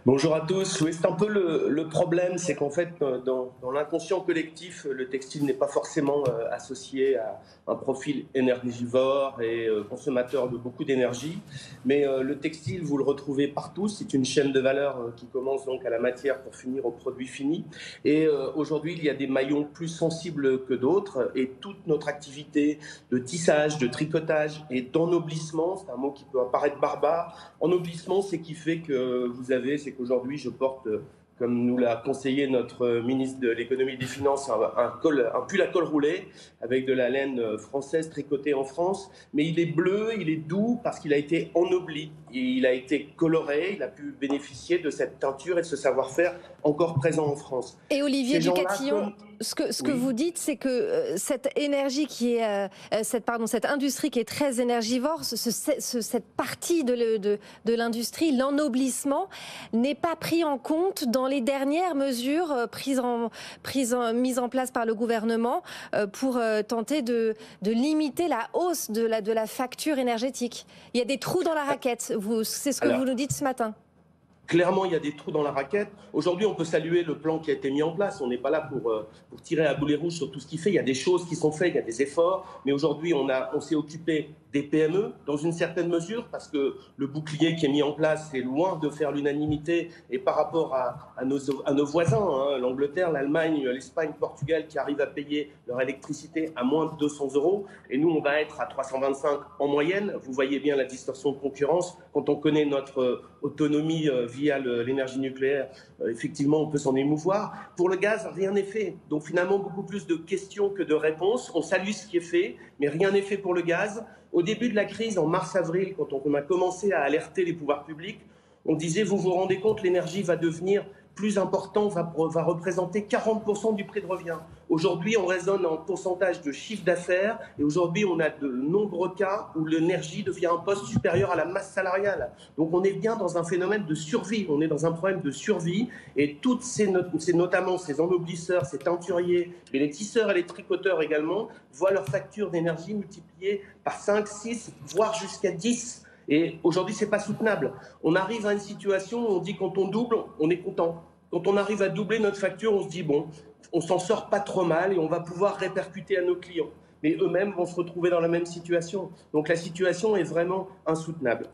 Bonjour à tous. Oui, c'est un peu le problème, c'est qu'en fait, dans l'inconscient collectif, le textile n'est pas forcément associé à un profil énergivore et consommateur de beaucoup d'énergie. Mais le textile, vous le retrouvez partout. C'est une chaîne de valeur qui commence donc à la matière pour finir au produit fini. Et aujourd'hui, il y a des maillons plus sensibles que d'autres. Et toute notre activité de tissage, de tricotage et d'ennoblissement, c'est un mot qui peut apparaître barbare. Ennoblissement, c'est qui fait que c'est qu'aujourd'hui, je porte, comme nous l'a conseillé notre ministre de l'économie et des finances, un pull à col roulé avec de la laine française tricotée en France. Mais il est bleu, il est doux parce qu'il a été ennobli. Il a été coloré, il a pu bénéficier de cette teinture et de ce savoir-faire encore présent en France. Et Olivier Ces gens-là, Ducatillon, comme... ce que Oui. vous dites, c'est que cette énergie qui est, cette industrie qui est très énergivore, cette partie de l'industrie, l'ennoblissement, n'est pas pris en compte dans les dernières mesures mises en place par le gouvernement pour tenter de limiter la hausse de la facture énergétique. Il y a des trous dans la raquette, c'est ce que vous Alors, nous dites ce matin. clairement, il y a des trous dans la raquette. Aujourd'hui, on peut saluer le plan qui a été mis en place. On n'est pas là pour tirer à boulet rouge sur tout ce qui fait. Il y a des choses qui sont faites, il y a des efforts. Mais aujourd'hui, on s'est occupé des PME dans une certaine mesure parce que le bouclier qui est mis en place est loin de faire l'unanimité. Et par rapport à nos voisins, hein, l'Angleterre, l'Allemagne, l'Espagne, le Portugal, qui arrivent à payer leur électricité à moins de 200 euros. Et nous, on va être à 325 en moyenne. Vous voyez bien la distorsion de concurrence. Quand on connaît notre autonomie via l'énergie nucléaire, effectivement, on peut s'en émouvoir. Pour le gaz, rien n'est fait. Donc finalement, beaucoup plus de questions que de réponses. On salue ce qui est fait, mais rien n'est fait pour le gaz. Au début de la crise, en mars-avril, quand on a commencé à alerter les pouvoirs publics, on disait, vous vous rendez compte, l'énergie va devenir plus important, va représenter 40% du prix de revient. Aujourd'hui, on raisonne en pourcentage de chiffre d'affaires et aujourd'hui, on a de nombreux cas où l'énergie devient un poste supérieur à la masse salariale. Donc, on est bien dans un phénomène de survie, on est dans un problème de survie et notamment ces ennoblisseurs, ces teinturiers, mais les tisseurs et les tricoteurs également, voient leur facture d'énergie multipliée par 5, 6, voire jusqu'à 10. Et aujourd'hui, ce n'est pas soutenable. On arrive à une situation où on dit quand on double, on est content. Quand on arrive à doubler notre facture, on se dit bon, on s'en sort pas trop mal et on va pouvoir répercuter à nos clients. Mais eux-mêmes vont se retrouver dans la même situation. Donc la situation est vraiment insoutenable.